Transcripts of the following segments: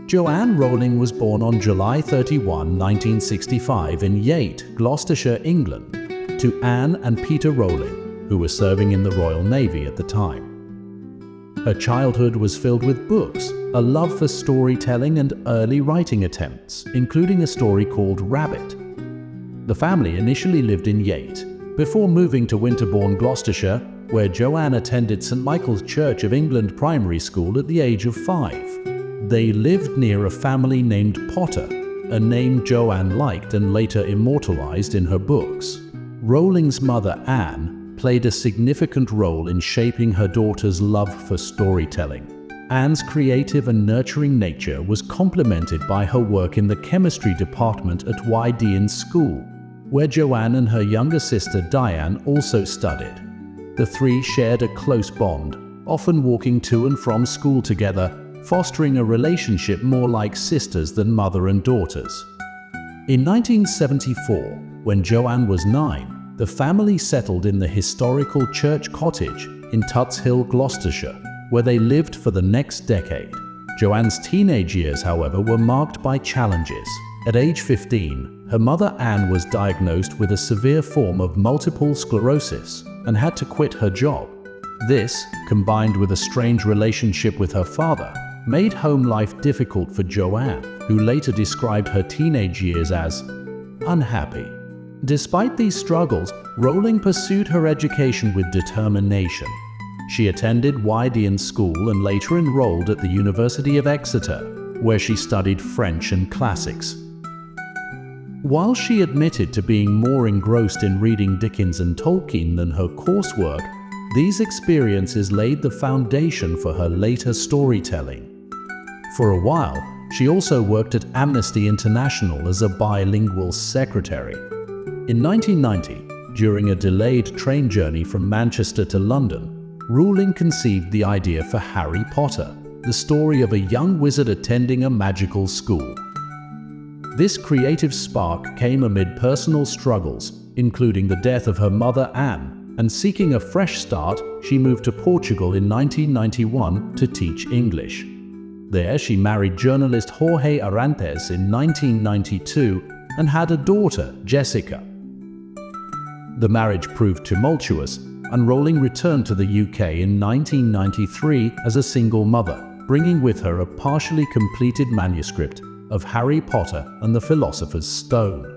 Joanne Rowling was born on July 31, 1965 in Yate, Gloucestershire, England, to Anne and Peter Rowling, who were serving in the Royal Navy at the time. Her childhood was filled with books, a love for storytelling and early writing attempts, including a story called Rabbit. The family initially lived in Yate, before moving to Winterbourne, Gloucestershire, where Joanne attended St. Michael's Church of England primary school at the age of 5. They lived near a family named Potter, a name Joanne liked and later immortalized in her books. Rowling's mother, Anne, played a significant role in shaping her daughter's love for storytelling. Anne's creative and nurturing nature was complemented by her work in the chemistry department at Wydean School, where Joanne and her younger sister Diane also studied. The three shared a close bond, often walking to and from school together, fostering a relationship more like sisters than mother and daughters. In 1974, when Joanne was 9, the family settled in the historical church cottage in Tuts Hill, Gloucestershire, where they lived for the next decade. Joanne's teenage years, however, were marked by challenges. At age 15, her mother Anne was diagnosed with a severe form of multiple sclerosis and had to quit her job. This, combined with a strange relationship with her father, made home life difficult for Joanne, who later described her teenage years as unhappy. Despite these struggles, Rowling pursued her education with determination. She attended Wydean School and later enrolled at the University of Exeter, where she studied French and classics. While she admitted to being more engrossed in reading Dickens and Tolkien than her coursework, these experiences laid the foundation for her later storytelling. For a while, she also worked at Amnesty International as a bilingual secretary. In 1990, during a delayed train journey from Manchester to London, Rowling conceived the idea for Harry Potter, the story of a young wizard attending a magical school. This creative spark came amid personal struggles, including the death of her mother Anne, and seeking a fresh start, she moved to Portugal in 1991 to teach English. There, she married journalist Jorge Arantes in 1992 and had a daughter, Jessica. The marriage proved tumultuous, and Rowling returned to the UK in 1993 as a single mother, bringing with her a partially completed manuscript of Harry Potter and the Philosopher's Stone.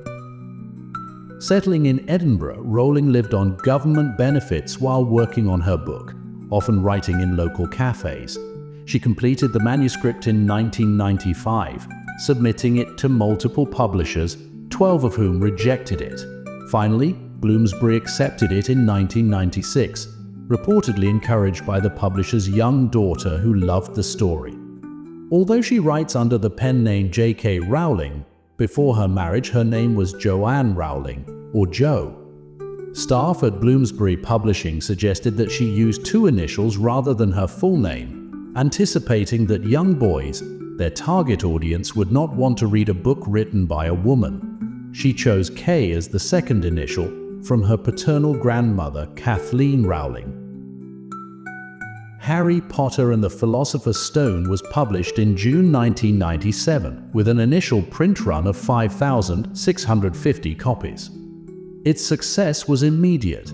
Settling in Edinburgh, Rowling lived on government benefits while working on her book, often writing in local cafes. She completed the manuscript in 1995, submitting it to multiple publishers, 12 of whom rejected it. Finally, Bloomsbury accepted it in 1996, reportedly encouraged by the publisher's young daughter who loved the story. Although she writes under the pen name J.K. Rowling, before her marriage her name was Joanne Rowling, or Jo. Staff at Bloomsbury Publishing suggested that she use two initials rather than her full name, anticipating that young boys, their target audience, would not want to read a book written by a woman. She chose K as the second initial, from her paternal grandmother Kathleen Rowling. Harry Potter and the Philosopher's Stone was published in June 1997 with an initial print run of 5,650 copies. Its success was immediate,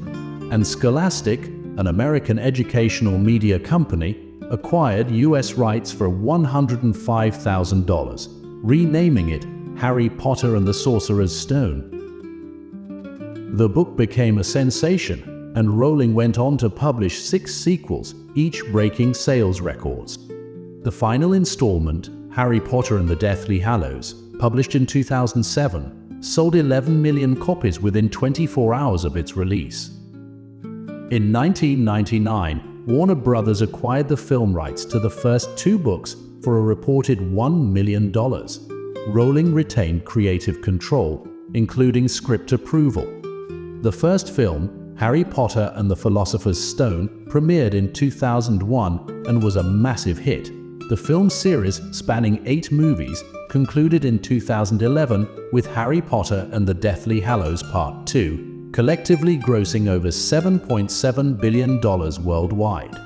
and Scholastic, an American educational media company, acquired US rights for $105,000, renaming it Harry Potter and the Sorcerer's Stone. The book became a sensation, and Rowling went on to publish 6 sequels, each breaking sales records. The final installment, Harry Potter and the Deathly Hallows, published in 2007, sold 11 million copies within 24 hours of its release. In 1999, Warner Brothers acquired the film rights to the first 2 books for a reported $1 million. Rowling retained creative control, including script approval. The first film, Harry Potter and the Philosopher's Stone, premiered in 2001 and was a massive hit. The film series, spanning 8 movies, concluded in 2011 with Harry Potter and the Deathly Hallows Part 2, collectively grossing over $7.7 billion worldwide.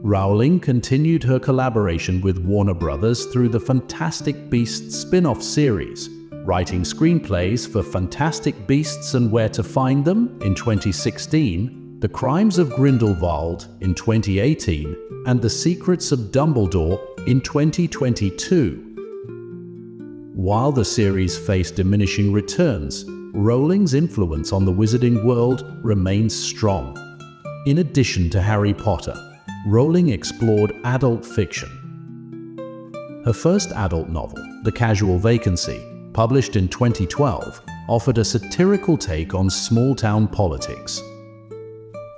Rowling continued her collaboration with Warner Brothers through the Fantastic Beasts spin-off series, writing screenplays for Fantastic Beasts and Where to Find Them in 2016, The Crimes of Grindelwald in 2018, and The Secrets of Dumbledore in 2022. While the series faced diminishing returns, Rowling's influence on the wizarding world remains strong. In addition to Harry Potter, Rowling explored adult fiction. Her first adult novel, The Casual Vacancy, published in 2012, offered a satirical take on small-town politics.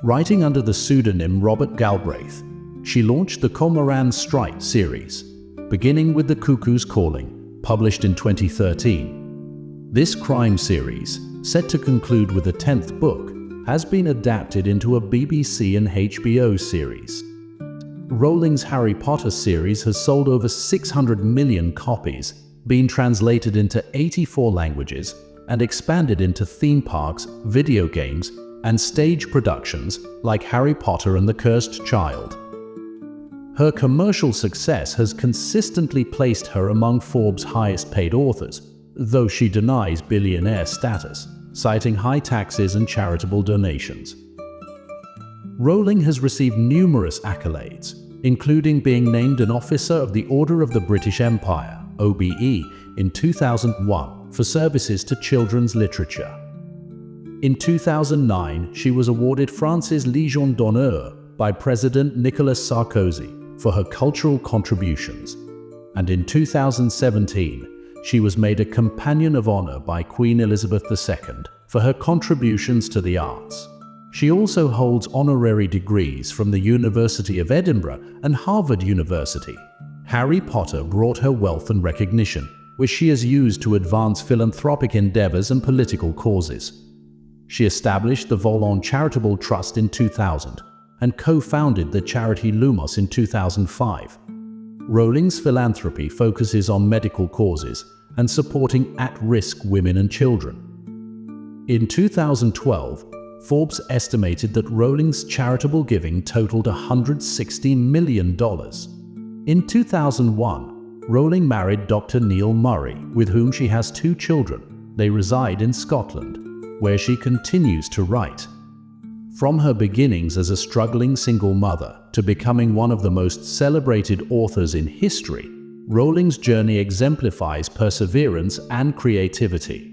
Writing under the pseudonym Robert Galbraith, she launched the Cormoran Strike series, beginning with The Cuckoo's Calling, published in 2013. This crime series, set to conclude with a 10th book, has been adapted into a BBC and HBO series. Rowling's Harry Potter series has sold over 600 million copies, been translated into 84 languages, and expanded into theme parks, video games, and stage productions like Harry Potter and the Cursed Child. Her commercial success has consistently placed her among Forbes' highest-paid authors, though she denies billionaire status, citing high taxes and charitable donations. Rowling has received numerous accolades, including being named an Officer of the Order of the British Empire, OBE, in 2001 for services to children's literature. In 2009, she was awarded France's Légion d'honneur by President Nicolas Sarkozy for her cultural contributions, and in 2017, she was made a Companion of Honor by Queen Elizabeth II for her contributions to the arts. She also holds honorary degrees from the University of Edinburgh and Harvard University. Harry Potter brought her wealth and recognition, which she has used to advance philanthropic endeavors and political causes. She established the Volon Charitable Trust in 2000 and co-founded the charity Lumos in 2005. Rowling's philanthropy focuses on medical causes and supporting at-risk women and children. In 2012, Forbes estimated that Rowling's charitable giving totaled $160 million. In 2001, Rowling married Dr. Neil Murray, with whom she has 2 children. They reside in Scotland, where she continues to write. From her beginnings as a struggling single mother to becoming one of the most celebrated authors in history, Rowling's journey exemplifies perseverance and creativity.